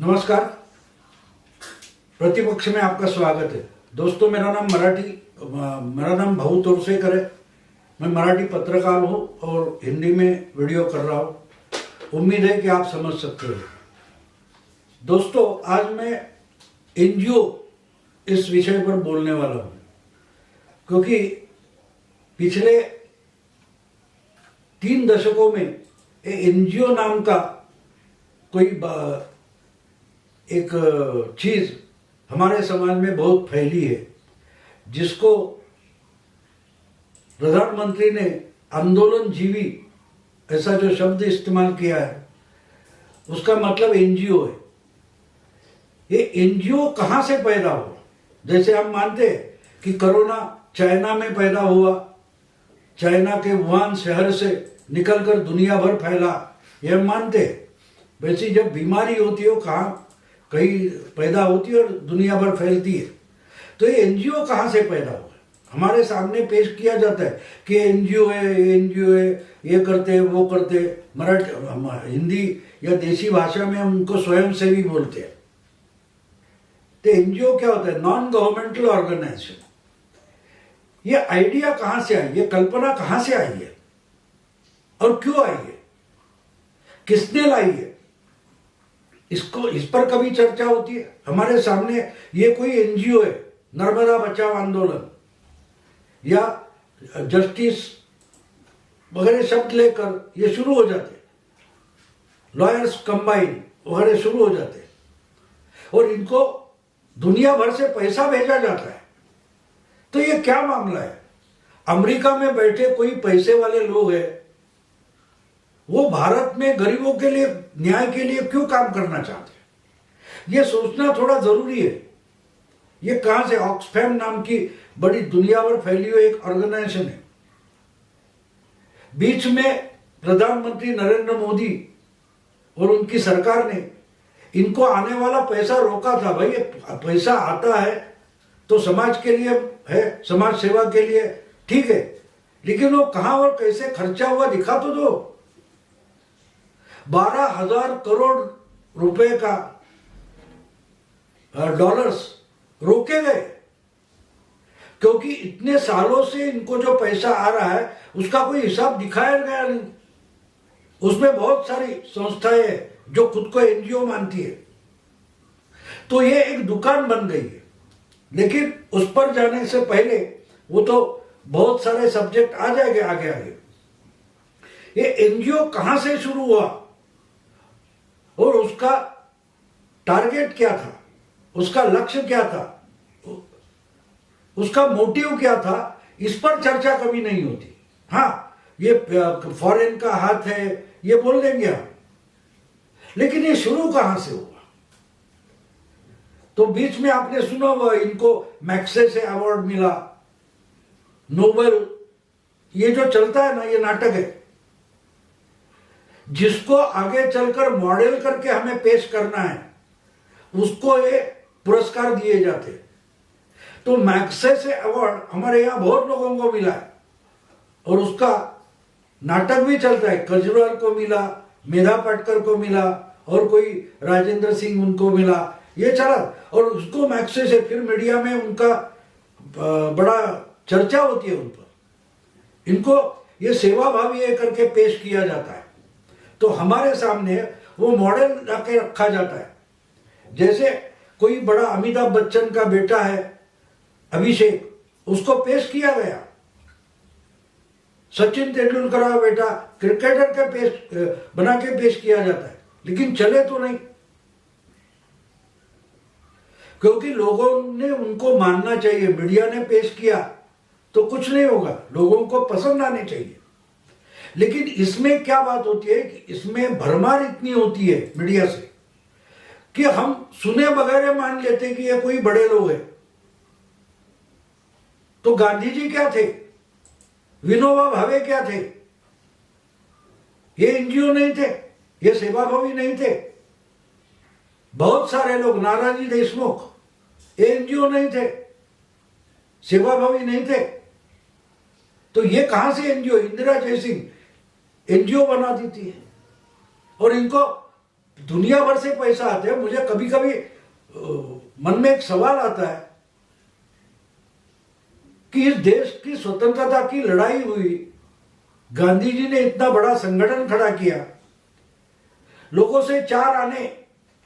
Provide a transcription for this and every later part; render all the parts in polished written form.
नमस्कार। प्रतिपक्ष में आपका स्वागत है। दोस्तों, मेरा नाम भाऊ तोरसेकर है। मैं मराठी पत्रकार हूँ और हिंदी में वीडियो कर रहा हूँ। उम्मीद है कि आप समझ सकते हो। दोस्तों, आज मैं एनजीओ इस विषय पर बोलने वाला हूँ, क्योंकि पिछले 3 दशकों में एनजीओ नाम का कोई एक चीज हमारे समाज में बहुत फैली है, जिसको प्रधानमंत्री ने आंदोलन जीवी ऐसा जो शब्द इस्तेमाल किया है, उसका मतलब एनजीओ है। ये एनजीओ कहां से पैदा हुआ? जैसे हम मानते हैं कि कोरोना चाइना में पैदा हुआ, चाइना के वुहान शहर से निकलकर दुनिया भर फैला, ये हम मानते हैं। वैसे जब बीमारी होती है कहीं पैदा होती है और दुनिया भर फैलती है। तो ये एनजीओ कहाँ से पैदा हुआ? हमारे सामने पेश किया जाता है कि एनजीओ है, ये करते हैं, वो करते हैं। मराठी, हिंदी या देसी भाषा में हम उनको स्वयंसेवी बोलते हैं। तो एनजीओ क्या होता है? Non governmental organisation. ये आइडिया कहाँ से आई? ये कल्पना कहाँ से आई है और क्यों आई है? किसने लाई है? इस पर कभी चर्चा होती है? हमारे सामने ये कोई एनजीओ है, नर्मदा बचाओ आंदोलन या जस्टिस वगैरह शब्द लेकर ये शुरू हो जाते, लॉयर्स कंबाइन वगैरह शुरू हो जाते, और इनको दुनिया भर से पैसा भेजा जाता है। तो ये क्या मामला है? अमेरिका में बैठे कोई पैसे वाले लोग हैं, वो भारत में गरीबों के लिए, न्याय के लिए क्यों काम करना चाहते हैं? ये सोचना थोड़ा जरूरी है। ये कहां से? ऑक्सफैम नाम की बड़ी दुनिया भर फैली हुई एक ऑर्गेनाइजेशन है। बीच में प्रधानमंत्री नरेंद्र मोदी और उनकी सरकार ने इनको आने वाला पैसा रोका था। भाई, पैसा आता है तो समाज के लिए है, समाज सेवा के लिए, ठीक है, लेकिन वो कहां और कैसे खर्चा हुआ दिखा तो दो। 12,000 करोड़ रुपए का डॉलर्स रोके गए, क्योंकि इतने सालों से इनको जो पैसा आ रहा है उसका कोई हिसाब दिखाया गया नहीं। उसमें बहुत सारी संस्थाएं हैं जो खुद को एनजीओ मानती है। तो ये एक दुकान बन गई है। लेकिन उस पर जाने से पहले वो तो बहुत सारे सब्जेक्ट आ जाएंगे आगे। ये एनजीओ कहां से शुरू हुआ और उसका टारगेट क्या था, उसका लक्ष्य क्या था, उसका मोटिव क्या था, इस पर चर्चा कभी नहीं होती। हाँ, ये फॉरेन का हाथ है, ये बोल देंगे हम, लेकिन ये शुरू कहां से हुआ? तो बीच में आपने सुना हुआ इनको मैक्सेसे अवार्ड मिला, नोबेल, ये जो चलता है ना, ये नाटक है, जिसको आगे चलकर मॉडल करके हमें पेश करना है, उसको ये पुरस्कार दिए जाते। तो मैक्सेसे अवार्ड हमारे यहां बहुत लोगों को मिला है और उसका नाटक भी चलता है। केजरीवाल को मिला, मेधा पाटकर को मिला, और कोई राजेंद्र सिंह उनको मिला, ये चला, और उसको मैक्सेसे, फिर मीडिया में उनका बड़ा चर्चा होती है उन पर। इनको ये सेवाभावी है करके पेश किया जाता है। तो हमारे सामने वो मॉडल लाके रखा जाता है। जैसे कोई बड़ा अमिताभ बच्चन का बेटा है अभिषेक, उसको पेश किया गया। सचिन तेंदुलकर का बेटा क्रिकेटर के बना के पेश किया जाता है, लेकिन चले तो नहीं, क्योंकि लोगों ने उनको मानना चाहिए। मीडिया ने पेश किया तो कुछ नहीं होगा, लोगों को पसंद आने चाहिए। लेकिन इसमें क्या बात होती है कि इसमें भरमार इतनी होती है मीडिया से कि हम सुने बगैर मान लेते हैं कि ये कोई बड़े लोग हैं। तो गांधी जी क्या थे? विनोबा भावे क्या थे? ये एनजीओ नहीं थे, ये सेवाभावी नहीं थे। बहुत सारे लोग, नानाजी देशमुख, एनजीओ नहीं थे, सेवाभावी नहीं थे। तो ये कहां से एनजीओ? इंदिरा जयसिंह एनजीओ बना देती है और इनको दुनिया भर से पैसा आते हैं। मुझे कभी कभी मन में एक सवाल आता है कि इस देश की स्वतंत्रता की लड़ाई हुई, गांधी जी ने इतना बड़ा संगठन खड़ा किया, लोगों से 4 आने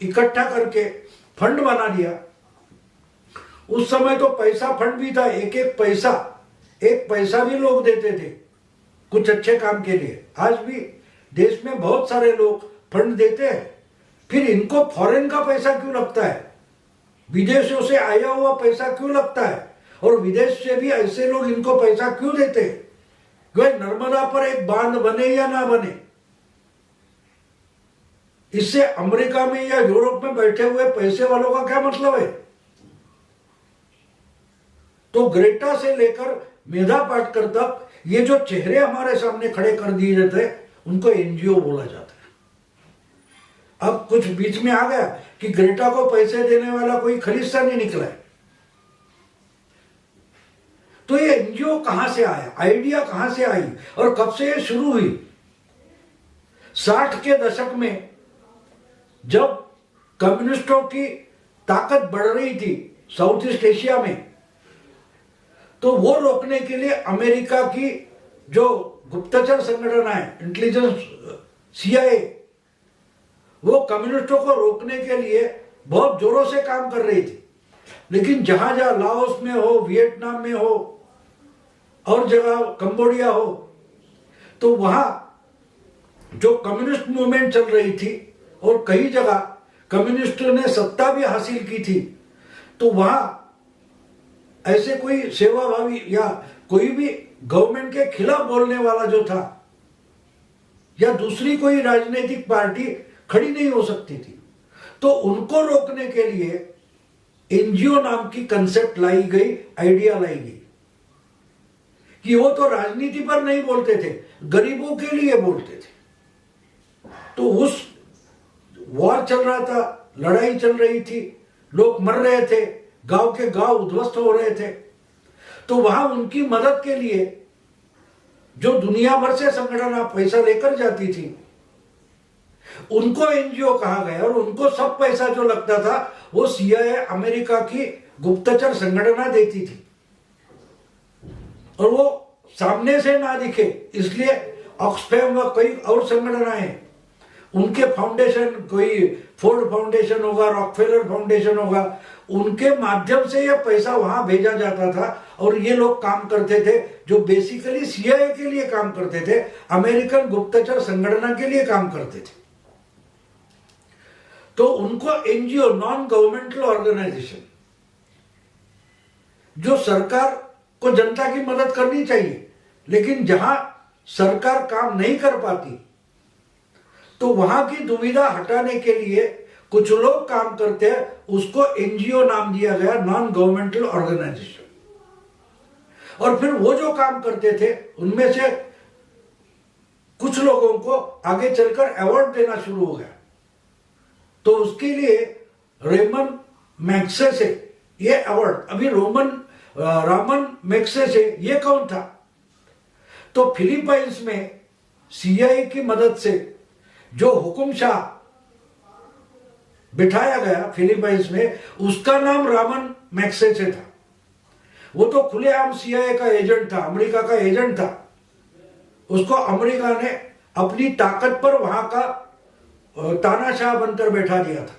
इकट्ठा करके फंड बना दिया। उस समय तो पैसा फंड भी था, एक पैसा भी लोग देते थे कुछ अच्छे काम के लिए। आज भी देश में बहुत सारे लोग फंड देते हैं। फिर इनको फॉरेन का पैसा क्यों लगता है? विदेशों से आया हुआ पैसा क्यों लगता है? और विदेश से भी ऐसे लोग इनको पैसा क्यों देते हैं? भाई नर्मदा पर एक बांध बने या ना बने, इससे अमेरिका में या यूरोप में बैठे हुए पैसे वालों का क्या मतलब है? तो ग्रेटा से लेकर मेधा पाटकर तक ये जो चेहरे हमारे सामने खड़े कर दिए जाते हैं, उनको एनजीओ बोला जाता है। अब कुछ बीच में आ गया कि ग्रेटा को पैसे देने वाला कोई खलीसा नहीं निकला है। तो ये एनजीओ कहां से आया, आइडिया कहां से आई और कब से ये शुरू हुई? 60 के दशक में जब कम्युनिस्टों की ताकत बढ़ रही थी साउथ ईस्ट एशिया में, तो वो रोकने के लिए अमेरिका की जो गुप्तचर संगठन है, इंटेलिजेंस सीआईए, वो कम्युनिस्टों को रोकने के लिए बहुत जोरों से काम कर रही थी। लेकिन जहां जहां लाओस में हो, वियतनाम में हो और जगह कंबोडिया हो, तो वहां जो कम्युनिस्ट मूवमेंट चल रही थी और कई जगह कम्युनिस्टों ने सत्ता भी हासिल की थी, तो वहां ऐसे कोई सेवाभावी या कोई भी गवर्नमेंट के खिलाफ बोलने वाला जो था या दूसरी कोई राजनीतिक पार्टी खड़ी नहीं हो सकती थी। तो उनको रोकने के लिए एनजीओ नाम की कंसेप्ट लाई गई, आइडिया लाई गई कि वो तो राजनीति पर नहीं बोलते थे, गरीबों के लिए बोलते थे। तो उस वॉर चल रहा था, लड़ाई चल रही थी, लोग मर रहे थे, गांव के गांव उद्ध्वस्त हो रहे थे। तो वहां उनकी मदद के लिए जो दुनिया भर से संगठन पैसा लेकर जाती थी, उनको एनजीओ कहा गया। और उनको सब पैसा जो लगता था वो सीआईए अमेरिका की गुप्तचर संगठन देती थी। और वो सामने से ना दिखे इसलिए ऑक्सफैम व कई और संगठन हैं, उनके फाउंडेशन, कोई फोर्ड फाउंडेशन होगा, रॉकफेलर फाउंडेशन होगा, उनके माध्यम से यह पैसा वहां भेजा जाता था। और ये लोग काम करते थे जो बेसिकली सीआईए के लिए काम करते थे, अमेरिकन गुप्तचर संगठन के लिए काम करते थे। तो उनको एनजीओ, नॉन गवर्नमेंटल ऑर्गेनाइजेशन, जो सरकार को जनता की मदद करनी चाहिए, लेकिन जहां सरकार काम नहीं कर पाती तो वहां की दुविधा हटाने के लिए कुछ लोग काम करते हैं, उसको एनजीओ नाम दिया गया, नॉन गवर्नमेंटल ऑर्गेनाइजेशन। और फिर वो जो काम करते थे उनमें से कुछ लोगों को आगे चलकर अवार्ड देना शुरू हो गया। तो उसके लिए रेमन मैग्सेसे ये अवार्ड, अभी रामन मैग्सेसे ये कौन था? तो फिलीपाइंस में सीआईए की मदद से जो हुकुमशाह बिठाया गया फिलीपाइंस में, उसका नाम रामन मैग्सेसे था। वो तो खुलेआम सीआईए का एजेंट था, अमेरिका का एजेंट था। उसको अमेरिका ने अपनी ताकत पर वहां का तानाशाह बनकर बैठा दिया था।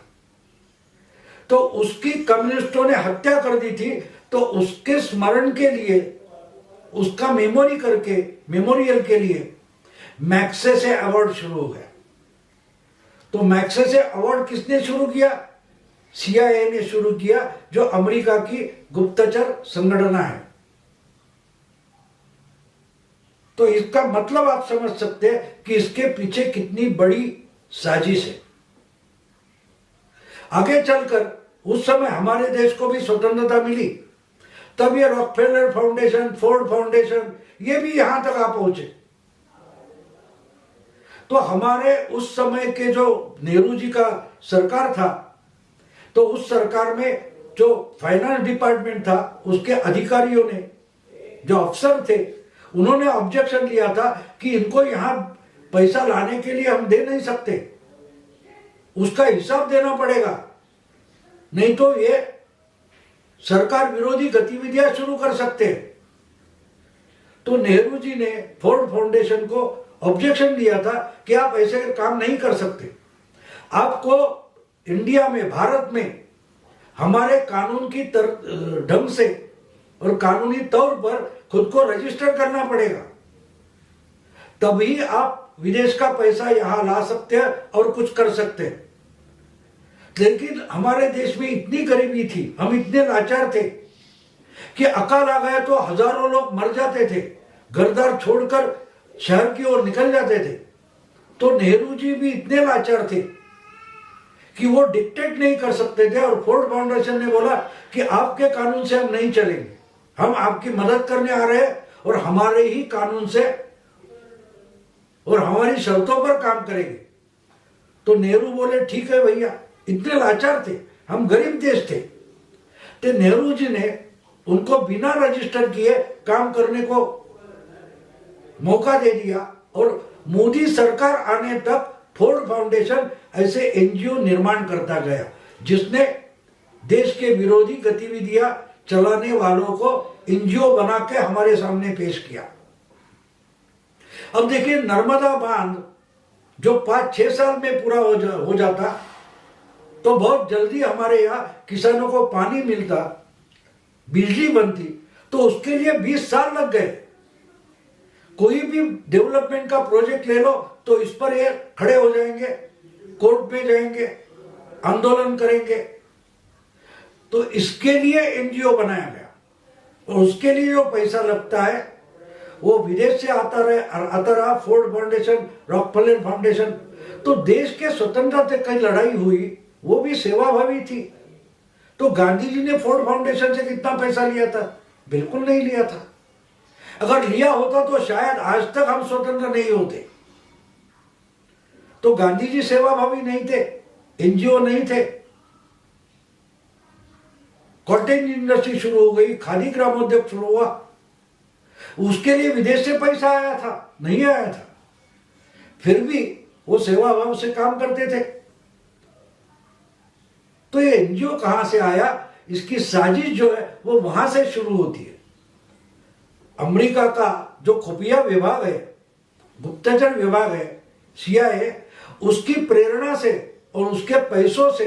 तो उसकी कम्युनिस्टों ने हत्या कर दी थी। तो उसके स्मरण के लिए, उसका मेमोरियल के लिए मैग्सेसे अवार्ड शुरू हो गया। तो मैग्सेसे अवार्ड किसने शुरू किया? सीआईए ने शुरू किया, जो अमेरिका की गुप्तचर संगठन है। तो इसका मतलब आप समझ सकते हैं कि इसके पीछे कितनी बड़ी साजिश है। आगे चलकर उस समय हमारे देश को भी स्वतंत्रता मिली, तब ये रॉकफेलर फाउंडेशन, फोर्ड फाउंडेशन, ये भी यहां तक आ पहुंचे। तो हमारे उस समय के जो नेहरू जी का सरकार था, तो उस सरकार में जो फाइनेंस डिपार्टमेंट था, उसके अधिकारियों ने, जो अफसर थे, उन्होंने ऑब्जेक्शन लिया था कि इनको यहां पैसा लाने के लिए हम दे नहीं सकते। उसका हिसाब देना पड़ेगा, नहीं तो ये सरकार विरोधी गतिविधियां शुरू कर सकते हैं। तो नेहरू जी ने फोर्ड फाउंडेशन को ऑब्जेक्शन दिया था कि आप ऐसे काम नहीं कर सकते, आपको इंडिया में, भारत में हमारे कानून की ढंग से और कानूनी तौर पर खुद को रजिस्टर करना पड़ेगा, तभी आप विदेश का पैसा यहां ला सकते हैं और कुछ कर सकते हैं। लेकिन हमारे देश में इतनी गरीबी थी, हम इतने लाचार थे कि अकाल आ गया तो हजारों लोग मर जाते थे, घर-द्वार छोड़कर शहर की ओर निकल जाते थे। तो नेहरू जी भी इतने लाचार थे कि वो डिक्टेट नहीं कर सकते थे, और फोर्ड फाउंडेशन ने बोला कि आपके कानून से हम नहीं चलेंगे, हम आपकी मदद करने आ रहे हैं और हमारे ही कानून से और हमारी शर्तों पर काम करेंगे। तो नेहरू बोले ठीक है भैया, इतने लाचार थे, हम गरीब देश थे। तो नेहरू जी ने उनको बिना रजिस्टर किए काम करने को मौका दे दिया, और मोदी सरकार आने तक फोर्ड फाउंडेशन ऐसे एनजीओ निर्माण करता गया, जिसने देश के विरोधी गतिविधियां चलाने वालों को एनजीओ बना के हमारे सामने पेश किया। अब देखिए, नर्मदा बांध जो 5-6 साल में पूरा हो जाता तो बहुत जल्दी हमारे यहाँ किसानों को पानी मिलता, बिजली बनती, तो उसके लिए 20 साल लग गए। कोई भी डेवलपमेंट का प्रोजेक्ट ले लो तो इस पर ये खड़े हो जाएंगे, कोर्ट में जाएंगे, आंदोलन करेंगे। तो इसके लिए एनजीओ बनाया गया, और उसके लिए जो पैसा लगता है वो विदेश से आता रहा, फोर्ड फाउंडेशन, रॉकफेलर फाउंडेशन। तो देश के स्वतंत्रता से कई लड़ाई हुई, वो भी सेवाभावी थी। तो गांधी जी ने फोर्ड फाउंडेशन से कितना पैसा लिया था? बिल्कुल नहीं लिया था। अगर लिया होता तो शायद आज तक हम स्वतंत्र नहीं होते। तो गांधी जी सेवाभावी नहीं थे, एनजीओ नहीं थे। कॉटेज इंडस्ट्री शुरू हो गई, खादी ग्रामोद्योग शुरू हुआ, उसके लिए विदेश से पैसा आया था? नहीं आया था। फिर भी वो सेवाभाव से काम करते थे। तो ये एनजीओ कहां से आया? इसकी साजिश जो है वो वहां से शुरू होती है। अमेरिका का जो खुफिया विभाग है, गुप्तचर विभाग है, CIA, उसकी प्रेरणा से और उसके पैसों से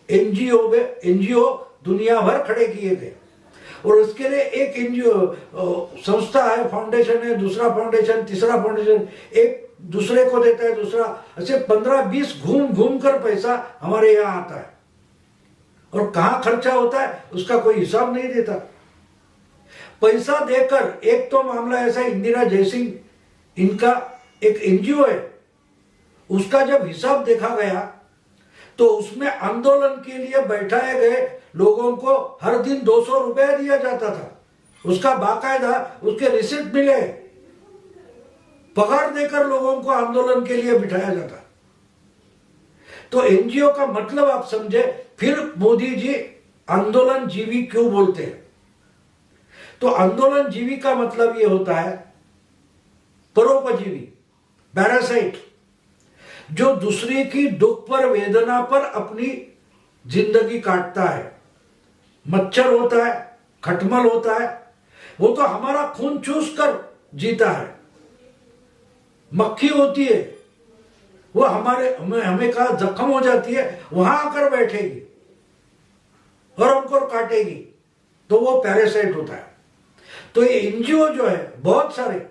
एनजीओ दुनिया भर खड़े किए गए। और उसके लिए एक एनजीओ संस्था है, फाउंडेशन है, दूसरा फाउंडेशन, तीसरा फाउंडेशन, एक दूसरे को देता है, दूसरा, ऐसे 15-20 घूम कर पैसा हमारे यहाँ आता है। और कहां खर्चा होता है उसका कोई हिसाब नहीं देता। पैसा देकर, एक तो मामला ऐसा, इंदिरा जयसिंह, इनका एक एनजीओ है, उसका जब हिसाब देखा गया तो उसमें आंदोलन के लिए बैठाए गए लोगों को हर दिन 200 रुपया दिया जाता था। उसका बाकायदा उसके रिसिप्ट मिले, पगार देकर लोगों को आंदोलन के लिए बिठाया जाता। तो एनजीओ का मतलब आप समझे। फिर मोदी जी आंदोलन जीवी क्यों बोलते हैं? तो आंदोलन जीवी का मतलब यह होता है परोपजीवी, पैरासाइट, जो दूसरे की दुख पर, वेदना पर अपनी जिंदगी काटता है। मच्छर होता है, खटमल होता है, वो तो हमारा खून चूस कर जीता है। मक्खी होती है, वो हमें कहा जख्म हो जाती है, वहां आकर बैठेगी और हमको काटेगी, तो वो पैरासाइट होता है। तो ये एनजीओ जो है बहुत सारे,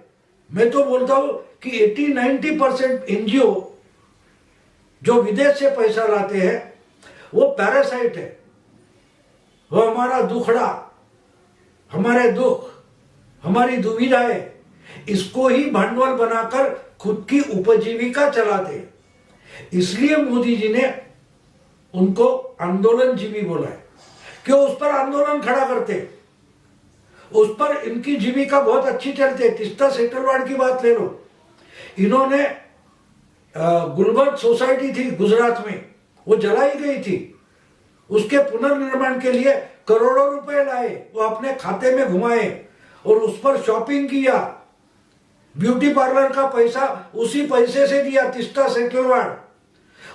मैं तो बोलता हूं कि 80-90% एनजीओ जो विदेश से पैसा लाते हैं वो पैरासाइट है। वो हमारा दुखड़ा, हमारे दुख, हमारी दुविधाएं, इसको ही भांडवल बनाकर खुद की उपजीविका चलाते हैं। इसलिए मोदी जी ने उनको आंदोलन जीवी बोला है। क्यों उस पर आंदोलन खड़ा करते? उस पर इनकी जीविका बहुत अच्छी चलती है। तीस्ता सेटलवाड़ की बात ले लो, इन्होंने गुलबर्ग सोसाइटी थी गुजरात में, वो जलाई गई थी। उसके पुनर्निर्माण के लिए करोड़ों रुपए लाए, वो अपने खाते में घुमाए और उस पर शॉपिंग किया। ब्यूटी पार्लर का पैसा उसी पैसे से दिया तीस्ता सेटलवाड़।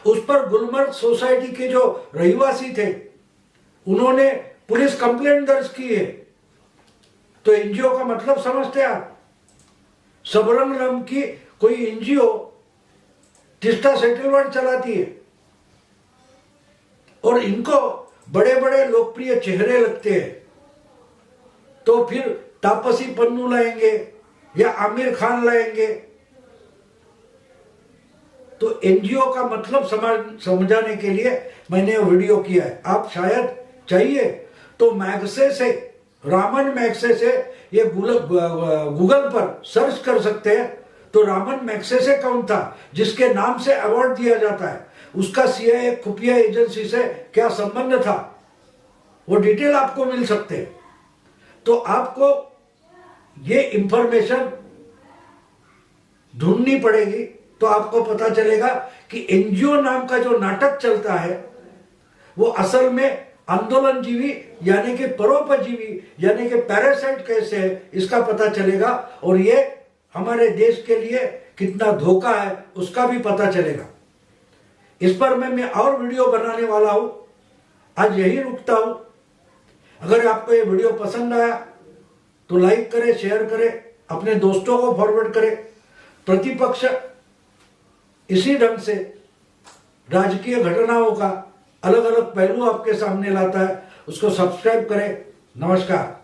उस पर गुलमर्ग सोसाइटी के जो रहिवासी थे उन्होंने पुलिस कंप्लेंट दर्ज की है। तो एनजीओ का मतलब समझते हैं आप? सबरंगरम की कोई एनजीओ तिस्ता सेटलमेंट चलाती है और इनको बड़े बड़े लोकप्रिय चेहरे लगते हैं, तो फिर तापसी पन्नू लाएंगे या आमिर खान लाएंगे। तो एनजीओ का मतलब समझाने के लिए मैंने वीडियो किया है। आप शायद चाहिए तो मैग्से से, रामन मैग्से से ये गूगल पर सर्च कर सकते हैं। तो रामन मैग्सेसे कौन था जिसके नाम से अवार्ड दिया जाता है, उसका सीआईए खुफिया एजेंसी से क्या संबंध था, वो डिटेल आपको मिल सकते हैं। तो आपको ये इंफॉर्मेशन ढूंढनी पड़ेगी, तो आपको पता चलेगा कि एनजीओ नाम का जो नाटक चलता है वो असल में आंदोलनजीवी यानी कि परोपजीवी यानी कि पैरासाइट कैसे है इसका पता चलेगा, और ये हमारे देश के लिए कितना धोखा है उसका भी पता चलेगा। इस पर मैं और वीडियो बनाने वाला हूं। आज यही रुकता हूं। अगर आपको ये वीडियो पसंद आया तो लाइक करें, शेयर करें, अपने दोस्तों को फॉरवर्ड करें। प्रतिपक्ष इसी ढंग से राजकीय घटनाओं का अलग अलग पहलू आपके सामने लाता है, उसको सब्सक्राइब करें। नमस्कार।